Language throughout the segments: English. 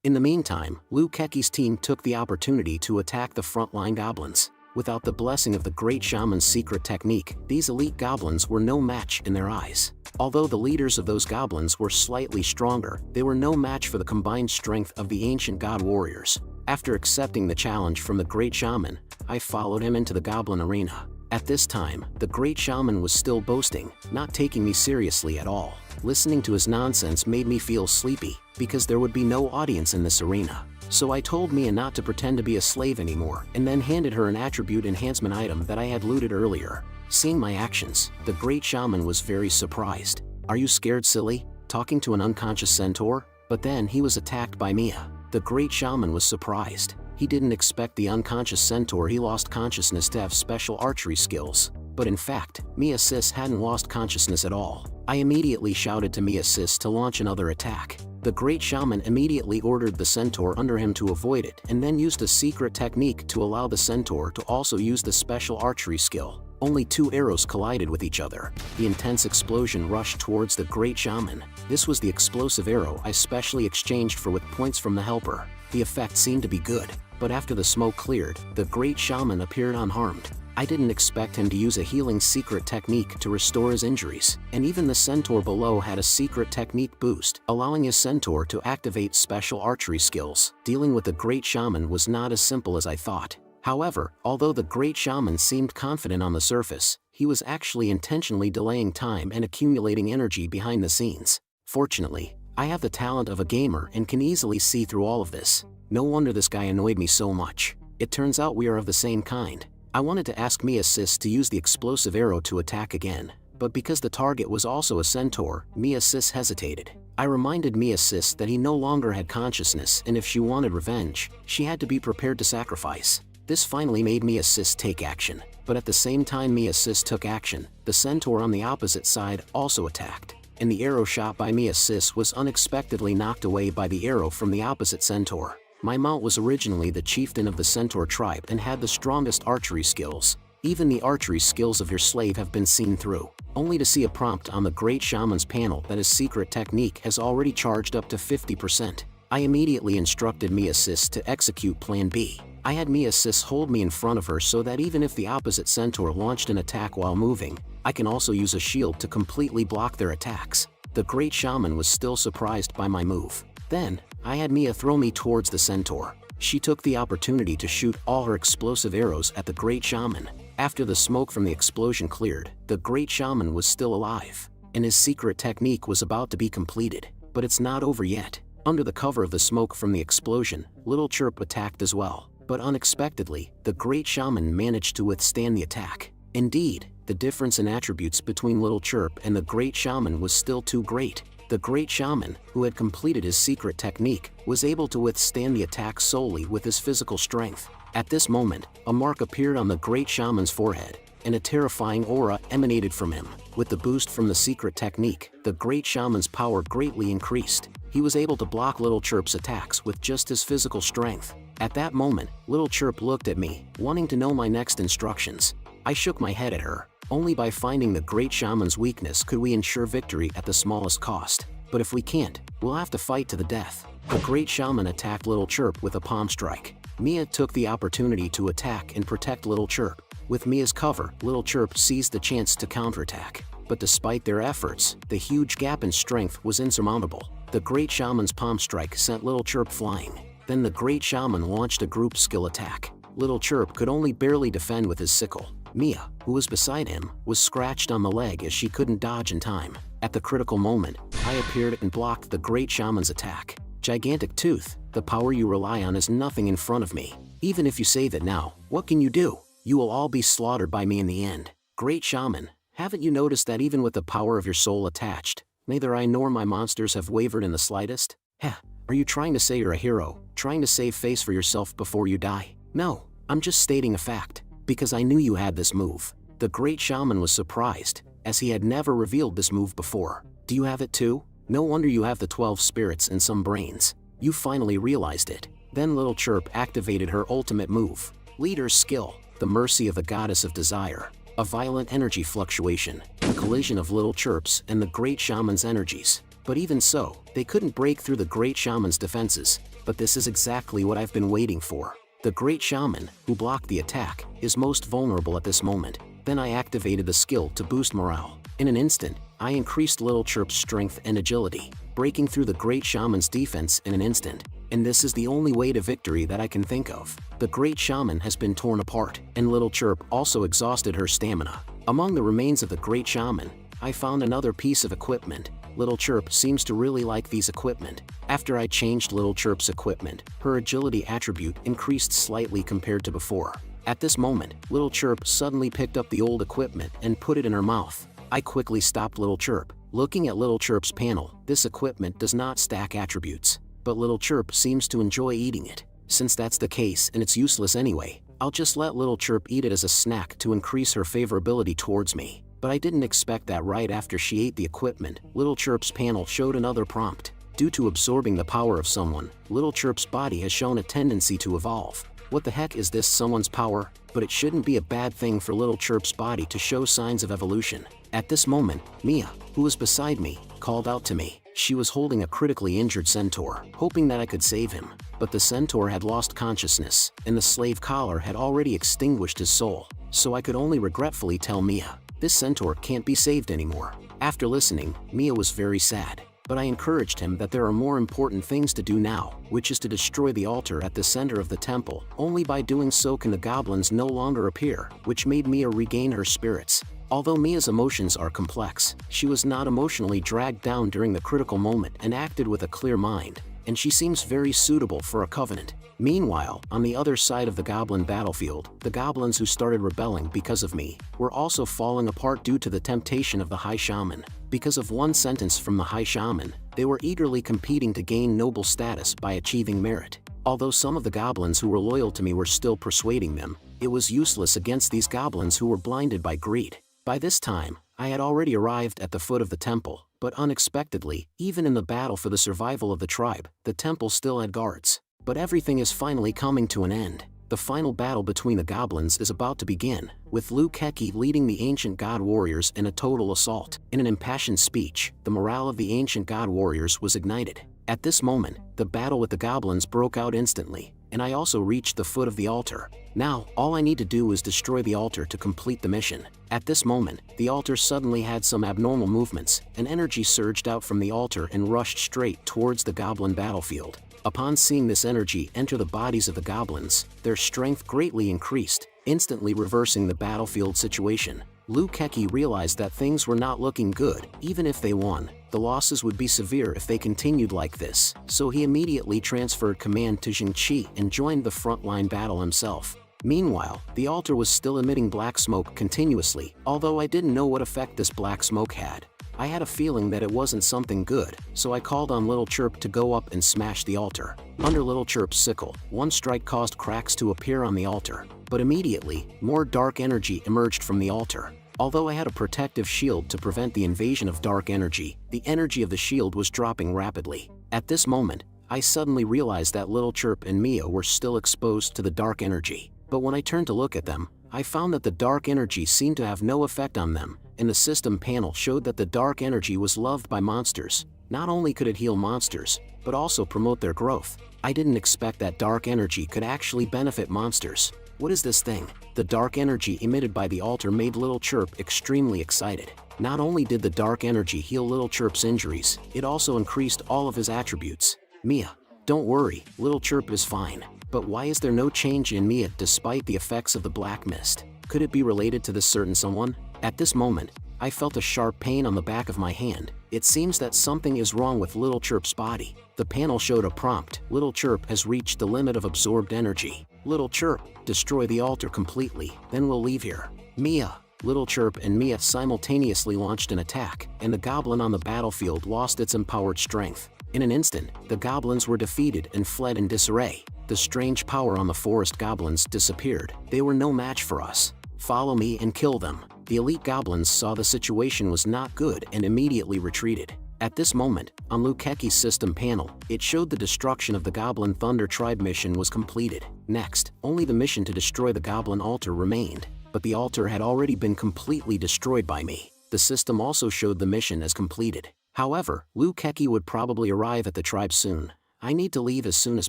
In the meantime, Liu Keqi's team took the opportunity to attack the frontline goblins. Without the blessing of the great shaman's secret technique, these elite goblins were no match in their eyes. Although the leaders of those goblins were slightly stronger, they were no match for the combined strength of the ancient god warriors. After accepting the challenge from the great shaman, I followed him into the goblin arena. At this time, the great shaman was still boasting, not taking me seriously at all. Listening to his nonsense made me feel sleepy, because there would be no audience in this arena. So I told Mia not to pretend to be a slave anymore, and then handed her an attribute enhancement item that I had looted earlier. Seeing my actions, the great shaman was very surprised. "Are you scared, silly? Talking to an unconscious centaur?" But then he was attacked by Mia. The great shaman was surprised. He didn't expect the unconscious centaur he lost consciousness to have special archery skills. But in fact, Mia Sis hadn't lost consciousness at all. I immediately shouted to Mia Sis to launch another attack. The great shaman immediately ordered the centaur under him to avoid it and then used a secret technique to allow the centaur to also use the special archery skill. Only two arrows collided with each other. The intense explosion rushed towards the great shaman. This was the explosive arrow I specially exchanged for with points from the helper. The effect seemed to be good, but after the smoke cleared, the great shaman appeared unharmed. I didn't expect him to use a healing secret technique to restore his injuries, and even the centaur below had a secret technique boost, allowing his centaur to activate special archery skills. Dealing with the great shaman was not as simple as I thought. However, although the great shaman seemed confident on the surface, he was actually intentionally delaying time and accumulating energy behind the scenes. Fortunately, I have the talent of a gamer and can easily see through all of this. No wonder this guy annoyed me so much. It turns out we are of the same kind. I wanted to ask Mia Sis to use the explosive arrow to attack again, but because the target was also a centaur, Mia Sis hesitated. I reminded Mia Sis that he no longer had consciousness, and if she wanted revenge, she had to be prepared to sacrifice. This finally made Mia Sis take action, but at the same time Mia Sis took action, the centaur on the opposite side also attacked, and the arrow shot by Mia Sis was unexpectedly knocked away by the arrow from the opposite centaur. My mount was originally the chieftain of the centaur tribe and had the strongest archery skills. Even the archery skills of your slave have been seen through, only to see a prompt on the great shaman's panel that his secret technique has already charged up to 50%. I immediately instructed Mia Sis to execute Plan B. I had Mia Sis hold me in front of her so that even if the opposite centaur launched an attack while moving, I can also use a shield to completely block their attacks. The great shaman was still surprised by my move. Then, I had Mia throw me towards the centaur. She took the opportunity to shoot all her explosive arrows at the great shaman. After the smoke from the explosion cleared, the great shaman was still alive, and his secret technique was about to be completed. But it's not over yet. Under the cover of the smoke from the explosion, Little Chirp attacked as well. But unexpectedly, the great shaman managed to withstand the attack. Indeed, the difference in attributes between Little Chirp and the great shaman was still too great. The great shaman, who had completed his secret technique, was able to withstand the attack solely with his physical strength. At this moment, a mark appeared on the great shaman's forehead, and a terrifying aura emanated from him. With the boost from the secret technique, the great shaman's power greatly increased. He was able to block Little Chirp's attacks with just his physical strength. At that moment, Little Chirp looked at me, wanting to know my next instructions. I shook my head at her. Only by finding the great shaman's weakness could we ensure victory at the smallest cost. But if we can't, we'll have to fight to the death. The great shaman attacked Little Chirp with a palm strike. Mia took the opportunity to attack and protect Little Chirp. With Mia's cover, Little Chirp seized the chance to counterattack. But despite their efforts, the huge gap in strength was insurmountable. The great shaman's palm strike sent Little Chirp flying. Then the great shaman launched a group skill attack. Little Chirp could only barely defend with his sickle. Mia, who was beside him, was scratched on the leg as she couldn't dodge in time. At the critical moment, I appeared and blocked the great shaman's attack. Gigantic Tooth, the power you rely on is nothing in front of me. Even if you save it now, what can you do? You will all be slaughtered by me in the end. Great shaman, haven't you noticed that even with the power of your soul attached, neither I nor my monsters have wavered in the slightest? Heh, are you trying to say you're a hero, trying to save face for yourself before you die? No, I'm just stating a fact. Because I knew you had this move. The great shaman was surprised, as he had never revealed this move before. Do you have it too? No wonder you have the 12 spirits and some brains. You finally realized it. Then Little Chirp activated her ultimate move. Leader's skill, the mercy of the goddess of desire. A violent energy fluctuation, the collision of Little Chirp's and the great shaman's energies. But even so, they couldn't break through the Great Shaman's defenses. But this is exactly what I've been waiting for. The Great Shaman, who blocked the attack, is most vulnerable at this moment. Then I activated the skill to boost morale. In an instant, I increased Little Chirp's strength and agility, breaking through the Great Shaman's defense in an instant. And this is the only way to victory that I can think of. The Great Shaman has been torn apart, and Little Chirp also exhausted her stamina. Among the remains of the Great Shaman, I found another piece of equipment. Little Chirp seems to really like these equipment. After I changed Little Chirp's equipment, her agility attribute increased slightly compared to before. At this moment, Little Chirp suddenly picked up the old equipment and put it in her mouth. I quickly stopped Little Chirp. Looking at Little Chirp's panel, this equipment does not stack attributes. But Little Chirp seems to enjoy eating it. Since that's the case and it's useless anyway, I'll just let Little Chirp eat it as a snack to increase her favorability towards me. But I didn't expect that right after she ate the equipment, Little Chirp's panel showed another prompt. Due to absorbing the power of someone, Little Chirp's body has shown a tendency to evolve. What the heck is this someone's power? But it shouldn't be a bad thing for Little Chirp's body to show signs of evolution. At this moment, Mia, who was beside me, called out to me. She was holding a critically injured centaur, hoping that I could save him. But the centaur had lost consciousness, and the slave collar had already extinguished his soul. So I could only regretfully tell Mia, this centaur can't be saved anymore. After listening, Mia was very sad. But I encouraged him that there are more important things to do now, which is to destroy the altar at the center of the temple. Only by doing so can the goblins no longer appear, which made Mia regain her spirits. Although Mia's emotions are complex, she was not emotionally dragged down during the critical moment and acted with a clear mind, and she seems very suitable for a covenant. Meanwhile, on the other side of the goblin battlefield, the goblins who started rebelling because of me were also falling apart due to the temptation of the High Shaman. Because of one sentence from the High Shaman, they were eagerly competing to gain noble status by achieving merit. Although some of the goblins who were loyal to me were still persuading them, it was useless against these goblins who were blinded by greed. By this time, I had already arrived at the foot of the temple, but unexpectedly, even in the battle for the survival of the tribe, the temple still had guards. But everything is finally coming to an end. The final battle between the goblins is about to begin, with Liu Keki leading the ancient god warriors in a total assault. In an impassioned speech, the morale of the ancient god warriors was ignited. At this moment, the battle with the goblins broke out instantly, and I also reached the foot of the altar. Now, all I need to do is destroy the altar to complete the mission. At this moment, the altar suddenly had some abnormal movements, and energy surged out from the altar and rushed straight towards the goblin battlefield. Upon seeing this energy enter the bodies of the goblins, their strength greatly increased, instantly reversing the battlefield situation. Liu Keki realized that things were not looking good. Even if they won, the losses would be severe if they continued like this, so he immediately transferred command to Jingqi and joined the frontline battle himself. Meanwhile, the altar was still emitting black smoke continuously, although I didn't know what effect this black smoke had. I had a feeling that it wasn't something good, so I called on Little Chirp to go up and smash the altar. Under Little Chirp's sickle, one strike caused cracks to appear on the altar, but immediately, more dark energy emerged from the altar. Although I had a protective shield to prevent the invasion of dark energy, the energy of the shield was dropping rapidly. At this moment, I suddenly realized that Little Chirp and Mia were still exposed to the dark energy. But when I turned to look at them, I found that the dark energy seemed to have no effect on them, and the system panel showed that the dark energy was loved by monsters. Not only could it heal monsters, but also promote their growth. I didn't expect that dark energy could actually benefit monsters. What is this thing? The dark energy emitted by the altar made Little Chirp extremely excited. Not only did the dark energy heal Little Chirp's injuries, it also increased all of his attributes. Mia, don't worry, Little Chirp is fine. But why is there no change in Mia despite the effects of the black mist? Could it be related to this certain someone? At this moment, I felt a sharp pain on the back of my hand. It seems that something is wrong with Little Chirp's body. The panel showed a prompt. Little Chirp has reached the limit of absorbed energy. Little Chirp, destroy the altar completely, then we'll leave here. Mia. Little Chirp and Mia simultaneously launched an attack, and the goblin on the battlefield lost its empowered strength. In an instant, the goblins were defeated and fled in disarray. The strange power on the forest goblins disappeared. They were no match for us. Follow me and kill them. The elite goblins saw the situation was not good and immediately retreated. At this moment, on Liu Keki's system panel, it showed the destruction of the Goblin Thunder Tribe mission was completed. Next, only the mission to destroy the Goblin altar remained, but the altar had already been completely destroyed by me. The system also showed the mission as completed. However, Liu Keki would probably arrive at the tribe soon. I need to leave as soon as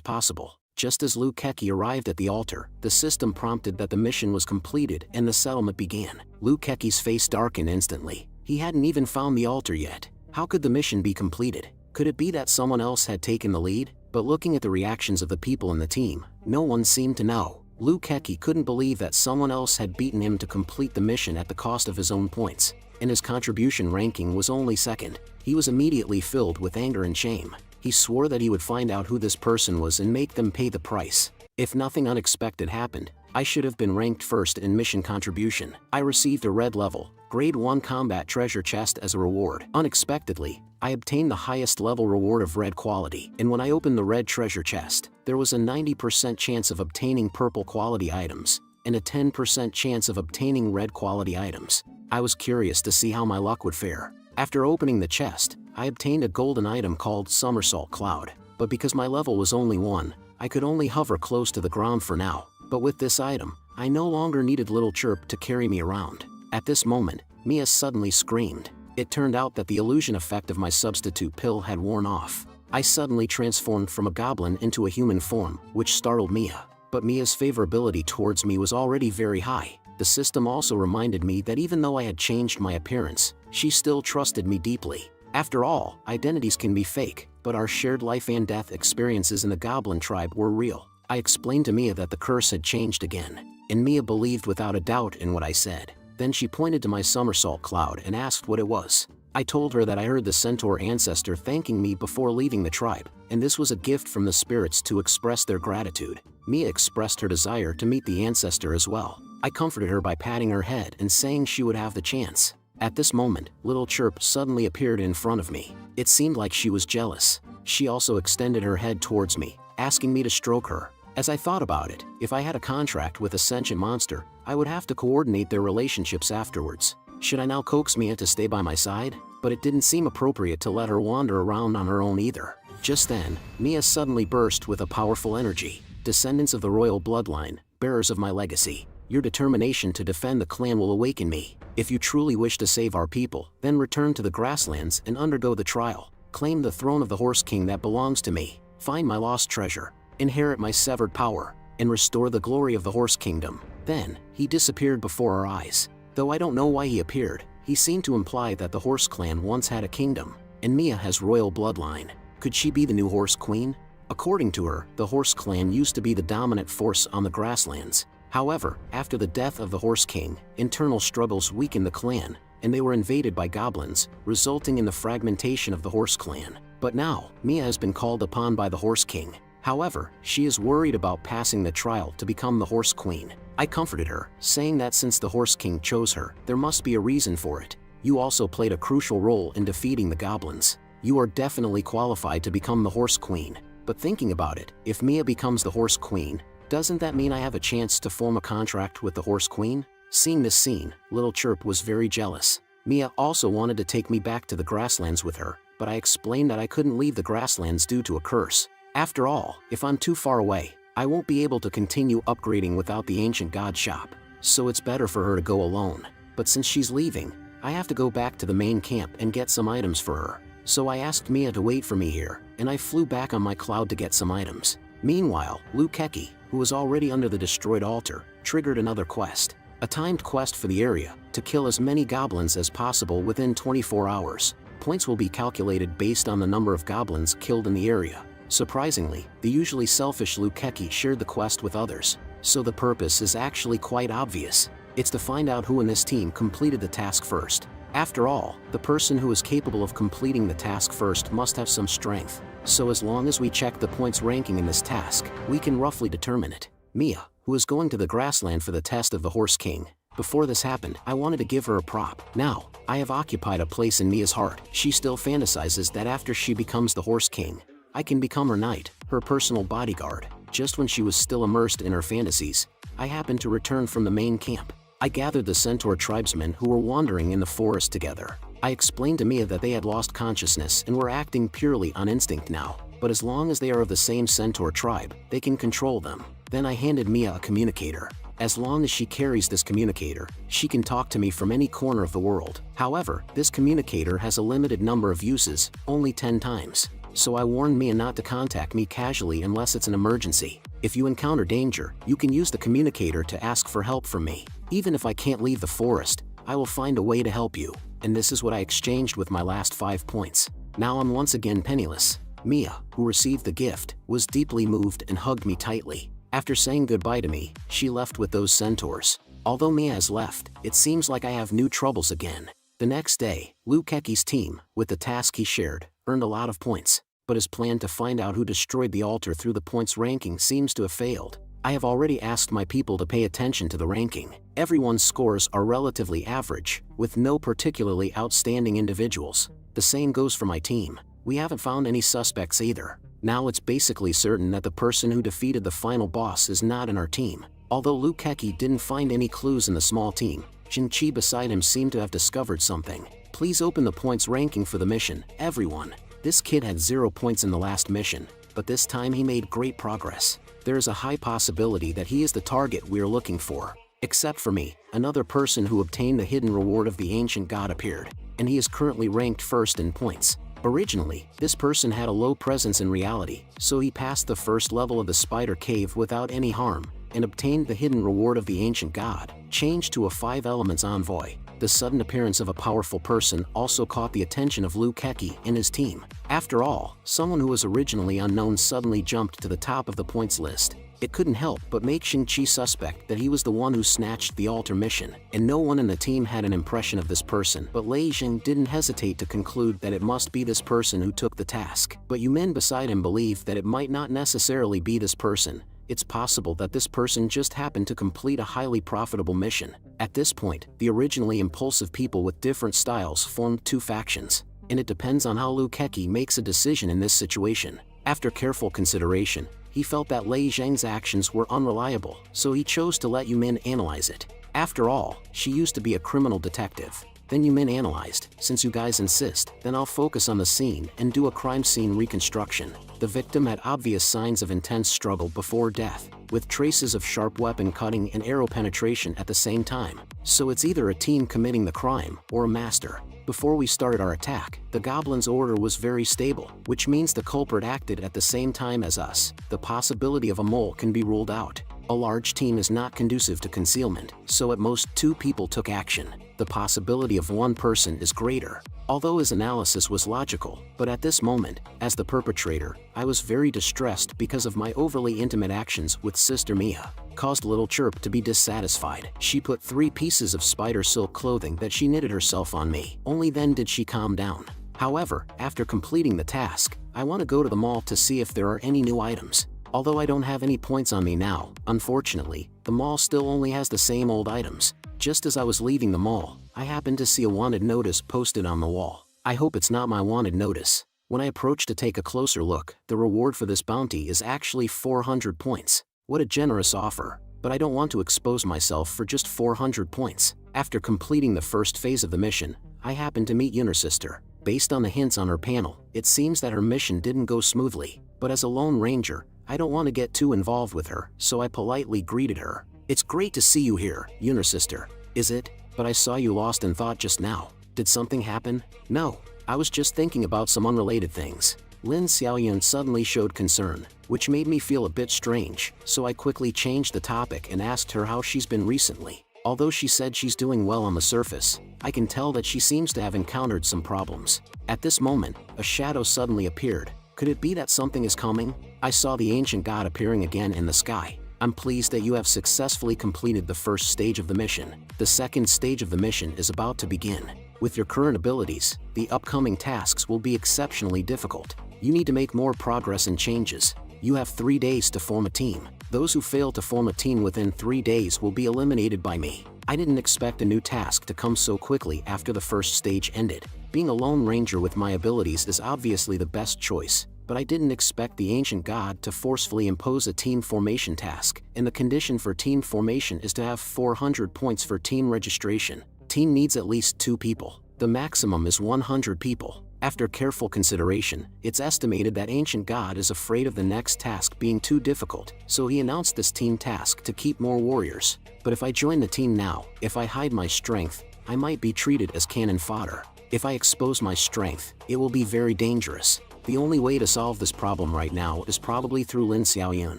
possible. Just as Liu Keki arrived at the altar, the system prompted that the mission was completed and the settlement began. Liu Keki's face darkened instantly. He hadn't even found the altar yet. How could the mission be completed? Could it be that someone else had taken the lead? But looking at the reactions of the people in the team, no one seemed to know. Liu Keki couldn't believe that someone else had beaten him to complete the mission at the cost of his own points, and his contribution ranking was only second. He was immediately filled with anger and shame. He swore that he would find out who this person was and make them pay the price. If nothing unexpected happened, I should have been ranked first in mission contribution. I received a red level, grade 1 combat treasure chest as a reward. Unexpectedly, I obtained the highest level reward of red quality, and when I opened the red treasure chest, there was a 90% chance of obtaining purple quality items, and a 10% chance of obtaining red quality items. I was curious to see how my luck would fare. After opening the chest, I obtained a golden item called Somersault Cloud, but because my level was only 1, I could only hover close to the ground for now. But with this item, I no longer needed Little Chirp to carry me around. At this moment, Mia suddenly screamed. It turned out that the illusion effect of my substitute pill had worn off. I suddenly transformed from a goblin into a human form, which startled Mia. But Mia's favorability towards me was already very high. The system also reminded me that even though I had changed my appearance, she still trusted me deeply. After all, identities can be fake, but our shared life and death experiences in the Goblin tribe were real. I explained to Mia that the curse had changed again, and Mia believed without a doubt in what I said. Then she pointed to my somersault cloud and asked what it was. I told her that I heard the centaur ancestor thanking me before leaving the tribe, and this was a gift from the spirits to express their gratitude. Mia expressed her desire to meet the ancestor as well. I comforted her by patting her head and saying she would have the chance. At this moment, Little Chirp suddenly appeared in front of me. It seemed like she was jealous. She also extended her head towards me, asking me to stroke her. As I thought about it, if I had a contract with a sentient monster, I would have to coordinate their relationships afterwards. Should I now coax Mia to stay by my side? But it didn't seem appropriate to let her wander around on her own either. Just then, Mia suddenly burst with a powerful energy. Descendants of the royal bloodline, bearers of my legacy, your determination to defend the clan will awaken me. If you truly wish to save our people, then return to the grasslands and undergo the trial. Claim the throne of the Horse King that belongs to me. Find my lost treasure. Inherit my severed power, and restore the glory of the Horse Kingdom. Then, he disappeared before our eyes. Though I don't know why he appeared, he seemed to imply that the Horse Clan once had a kingdom, and Mia has royal bloodline. Could she be the new Horse Queen? According to her, the Horse Clan used to be the dominant force on the grasslands. However, after the death of the Horse King, internal struggles weakened the clan, and they were invaded by goblins, resulting in the fragmentation of the Horse Clan. But now, Mia has been called upon by the Horse King. However, she is worried about passing the trial to become the Horse Queen. I comforted her, saying that since the Horse King chose her, there must be a reason for it. You also played a crucial role in defeating the goblins. You are definitely qualified to become the Horse Queen. But thinking about it, if Mia becomes the Horse Queen, doesn't that mean I have a chance to form a contract with the Horse Queen? Seeing this scene, Little Chirp was very jealous. Mia also wanted to take me back to the grasslands with her, but I explained that I couldn't leave the grasslands due to a curse. After all, if I'm too far away, I won't be able to continue upgrading without the ancient god shop, so it's better for her to go alone. But since she's leaving, I have to go back to the main camp and get some items for her. So I asked Mia to wait for me here, and I flew back on my cloud to get some items. Meanwhile, Liu Keki, who was already under the destroyed altar, triggered another quest. A timed quest for the area, to kill as many goblins as possible within 24 hours. Points will be calculated based on the number of goblins killed in the area. Surprisingly, the usually selfish Liu Keki shared the quest with others, so the purpose is actually quite obvious. It's to find out who in this team completed the task first. After all, the person who is capable of completing the task first must have some strength, so as long as we check the points ranking in this task, we can roughly determine it. Mia, who is going to the grassland for the test of the Horse King. Before this happened, I wanted to give her a prop. Now, I have occupied a place in Mia's heart. She still fantasizes that after she becomes the Horse King, I can become her knight, her personal bodyguard. Just when she was still immersed in her fantasies, I happened to return from the main camp. I gathered the centaur tribesmen who were wandering in the forest together. I explained to Mia that they had lost consciousness and were acting purely on instinct now, but as long as they are of the same centaur tribe, they can control them. Then I handed Mia a communicator. As long as she carries this communicator, she can talk to me from any corner of the world. However, this communicator has a limited number of uses, only 10 times. So I warned Mia not to contact me casually unless it's an emergency. If you encounter danger, you can use the communicator to ask for help from me. Even if I can't leave the forest, I will find a way to help you. And this is what I exchanged with my last 5 points. Now I'm once again penniless. Mia, who received the gift, was deeply moved and hugged me tightly. After saying goodbye to me, she left with those centaurs. Although Mia has left, it seems like I have new troubles again. The next day, Liu Keqi's team, with the task he shared, earned a lot of points. But his plan to find out who destroyed the altar through the points ranking seems to have failed. I have already asked my people to pay attention to the ranking. Everyone's scores are relatively average, with no particularly outstanding individuals. The same goes for my team. We haven't found any suspects either. Now it's basically certain that the person who defeated the final boss is not in our team. Although Liu Keqi didn't find any clues in the small team, Xingqi beside him seemed to have discovered something. Please open the points ranking for the mission, everyone. This kid had 0 points in the last mission, but this time he made great progress. There is a high possibility that he is the target we are looking for. Except for me, another person who obtained the hidden reward of the ancient god appeared, and he is currently ranked first in points. Originally, this person had a low presence in reality, so he passed the first level of the spider cave without any harm, and obtained the hidden reward of the ancient god, changed to a 5 elements envoy. The sudden appearance of a powerful person also caught the attention of Liu Keqi and his team. After all, someone who was originally unknown suddenly jumped to the top of the points list. It couldn't help but make Xingqi suspect that he was the one who snatched the altar mission, and no one in the team had an impression of this person. But Lei Jing didn't hesitate to conclude that it must be this person who took the task. But you men beside him believed that it might not necessarily be this person. It's possible that this person just happened to complete a highly profitable mission. At this point, the originally impulsive people with different styles formed 2 factions, and it depends on how Liu Keqi makes a decision in this situation. After careful consideration, he felt that Lei Zheng's actions were unreliable, so he chose to let Yumin analyze it. After all, she used to be a criminal detective. Then Yumin analyzed, since you guys insist, then I'll focus on the scene and do a crime scene reconstruction. The victim had obvious signs of intense struggle before death, with traces of sharp weapon cutting and arrow penetration at the same time. So it's either a team committing the crime, or a master. Before we started our attack, the goblin's order was very stable, which means the culprit acted at the same time as us. The possibility of a mole can be ruled out. A large team is not conducive to concealment, so at most 2 people took action. The possibility of 1 person is greater. Although his analysis was logical, but at this moment, as the perpetrator, I was very distressed because of my overly intimate actions with Sister Mia. Caused Little Chirp to be dissatisfied. She put 3 pieces of spider silk clothing that she knitted herself on me. Only then did she calm down. However, after completing the task, I want to go to the mall to see if there are any new items. Although I don't have any points on me now, unfortunately, the mall still only has the same old items. Just as I was leaving the mall, I happened to see a wanted notice posted on the wall. I hope it's not my wanted notice. When I approach to take a closer look, the reward for this bounty is actually 400 points. What a generous offer. But I don't want to expose myself for just 400 points. After completing the first phase of the mission, I happened to meet Yunner sister. Based on the hints on her panel, it seems that her mission didn't go smoothly. But as a lone ranger, I don't want to get too involved with her, so I politely greeted her. It's great to see you here, Yunner sister. Is it? But I saw you lost in thought just now. Did something happen? No. I was just thinking about some unrelated things. Lin Xiaoyun suddenly showed concern, which made me feel a bit strange, so I quickly changed the topic and asked her how she's been recently. Although she said she's doing well on the surface, I can tell that she seems to have encountered some problems. At this moment, a shadow suddenly appeared. Could it be that something is coming? I saw the ancient god appearing again in the sky. I'm pleased that you have successfully completed the first stage of the mission. The second stage of the mission is about to begin. With your current abilities, the upcoming tasks will be exceptionally difficult. You need to make more progress and changes. You have 3 days to form a team. Those who fail to form a team within 3 days will be eliminated by me. I didn't expect a new task to come so quickly after the first stage ended. Being a lone ranger with my abilities is obviously the best choice, but I didn't expect the ancient god to forcefully impose a team formation task, and the condition for team formation is to have 400 points for team registration. Team needs at least 2 people. The maximum is 100 people. After careful consideration, it's estimated that Ancient God is afraid of the next task being too difficult, so he announced this team task to keep more warriors. But if I join the team now, if I hide my strength, I might be treated as cannon fodder. If I expose my strength, it will be very dangerous. The only way to solve this problem right now is probably through Lin Hao.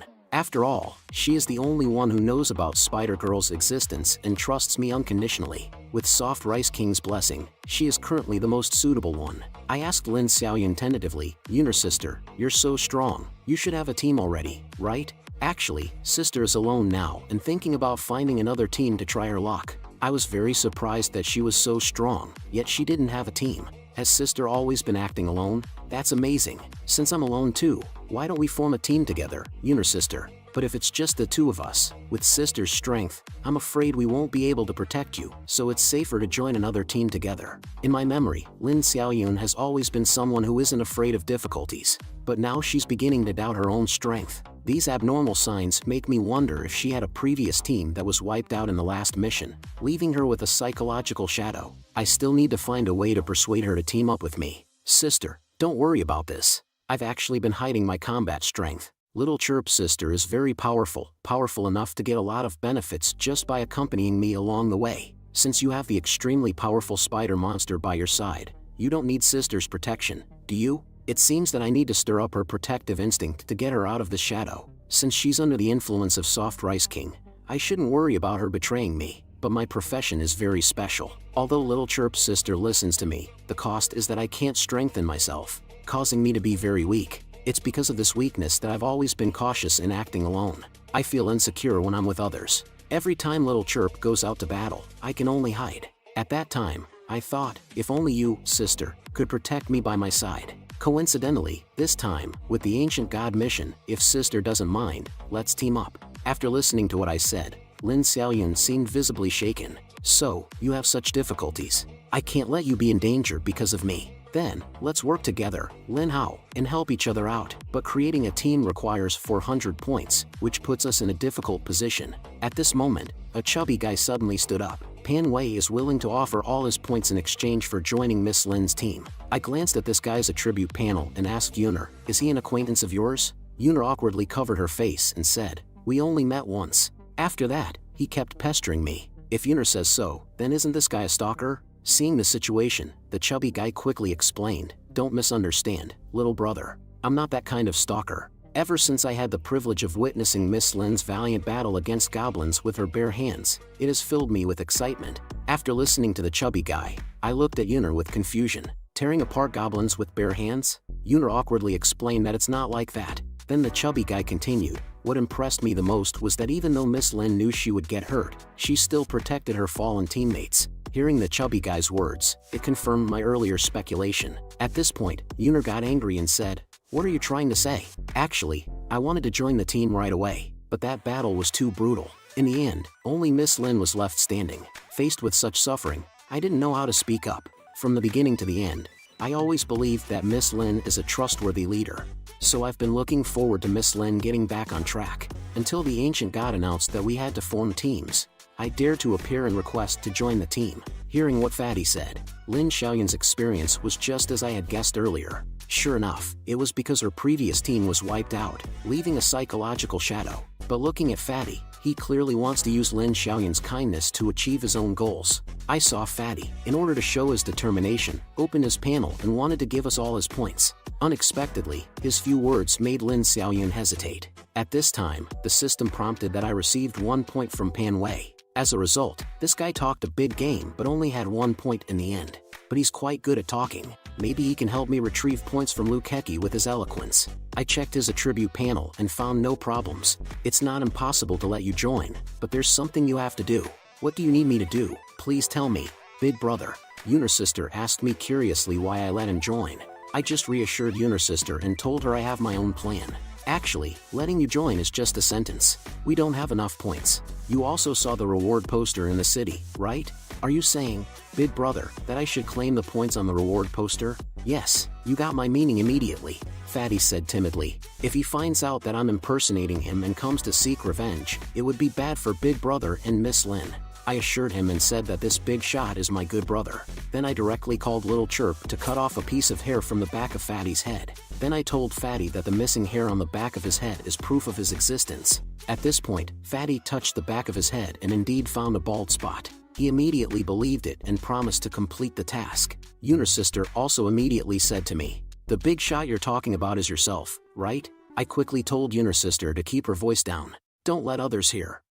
After all, she is the only one who knows about Spider-Girl's existence and trusts me unconditionally. With Soft Rice King's blessing, she is currently the most suitable one. I asked Lin Hao tentatively, "Yuner sister, you're so strong. You should have a team already, right?" Actually, sister is alone now and thinking about finding another team to try her luck. I was very surprised that she was so strong, yet she didn't have a team. Has sister always been acting alone? That's amazing. Since I'm alone too, why don't we form a team together, Yuner sister? But if it's just the two of us, with sister's strength, I'm afraid we won't be able to protect you, so it's safer to join another team together. In my memory, Lin Hao has always been someone who isn't afraid of difficulties, but now she's beginning to doubt her own strength. These abnormal signs make me wonder if she had a previous team that was wiped out in the last mission, leaving her with a psychological shadow. I still need to find a way to persuade her to team up with me. Sister, don't worry about this. I've actually been hiding my combat strength. Little Chirp sister is very powerful enough to get a lot of benefits just by accompanying me along the way. Since you have the extremely powerful spider monster by your side, you don't need sister's protection, do you? It seems that I need to stir up her protective instinct to get her out of the shadow. Since she's under the influence of Soft Rice King, I shouldn't worry about her betraying me, but my profession is very special. Although Little Chirp sister listens to me, the cost is that I can't strengthen myself, causing me to be very weak. It's because of this weakness that I've always been cautious in acting alone. I feel insecure when I'm with others. Every time Little Chirp goes out to battle, I can only hide. At that time, I thought, if only you, sister, could protect me by my side. Coincidentally, this time, with the Ancient God mission, if sister doesn't mind, let's team up. After listening to what I said, Lin Hao seemed visibly shaken. So, you have such difficulties. I can't let you be in danger because of me. Then, let's work together, Lin Hao, and help each other out. But creating a team requires 400 points, which puts us in a difficult position. At this moment, a chubby guy suddenly stood up. Pan Wei is willing to offer all his points in exchange for joining Miss Lin's team. I glanced at this guy's attribute panel and asked Yuner, "Is he an acquaintance of yours?" Yuner awkwardly covered her face and said, "We only met once." After that, he kept pestering me. If Yuner says so, then isn't this guy a stalker? Seeing the situation, the chubby guy quickly explained, "Don't misunderstand, little brother. I'm not that kind of stalker. Ever since I had the privilege of witnessing Miss Lin's valiant battle against goblins with her bare hands, it has filled me with excitement." After listening to the chubby guy, I looked at Yuner with confusion. Tearing apart goblins with bare hands? Yuner awkwardly explained that it's not like that. Then the chubby guy continued, "What impressed me the most was that even though Miss Lin knew she would get hurt, she still protected her fallen teammates." Hearing the chubby guy's words, it confirmed my earlier speculation. At this point, Yuner got angry and said, "What are you trying to say?" Actually, I wanted to join the team right away, but that battle was too brutal. In the end, only Miss Lin was left standing. Faced with such suffering, I didn't know how to speak up. From the beginning to the end, I always believed that Miss Lin is a trustworthy leader. So I've been looking forward to Miss Lin getting back on track. Until the Ancient God announced that we had to form teams, I dared to appear and request to join the team. Hearing what Fatty said, Lin Xiaoyan's experience was just as I had guessed earlier. Sure enough, it was because her previous team was wiped out, leaving a psychological shadow. But looking at Fatty, he clearly wants to use Lin Xiaoyan's kindness to achieve his own goals. I saw Fatty, in order to show his determination, open his panel and wanted to give us all his points. Unexpectedly, his few words made Lin Xiaoyan hesitate. At this time, the system prompted that I received 1 point from Pan Wei. As a result, this guy talked a big game but only had 1 point in the end. But he's quite good at talking. Maybe he can help me retrieve points from Lukeki with his eloquence. I checked his attribute panel and found no problems. It's not impossible to let you join, but there's something you have to do. What do you need me to do? Please tell me. Big brother. Yuner sister asked me curiously why I let him join. I just reassured Yuner sister and told her I have my own plan. Actually, letting you join is just a sentence. We don't have enough points. You also saw the reward poster in the city, right? Are you saying, big brother, that I should claim the points on the reward poster? Yes, you got my meaning immediately, Fatty said timidly. If he finds out that I'm impersonating him and comes to seek revenge, it would be bad for big brother and Miss Lin. I assured him and said that this big shot is my good brother. Then I directly called Little Chirp to cut off a piece of hair from the back of Fatty's head. Then I told Fatty that the missing hair on the back of his head is proof of his existence. At this point, Fatty touched the back of his head and indeed found a bald spot. He immediately believed it and promised to complete the task. Unisister also immediately said to me, "The big shot you're talking about is yourself, right?" I quickly told Unisister to keep her voice down. "Don't let others hear."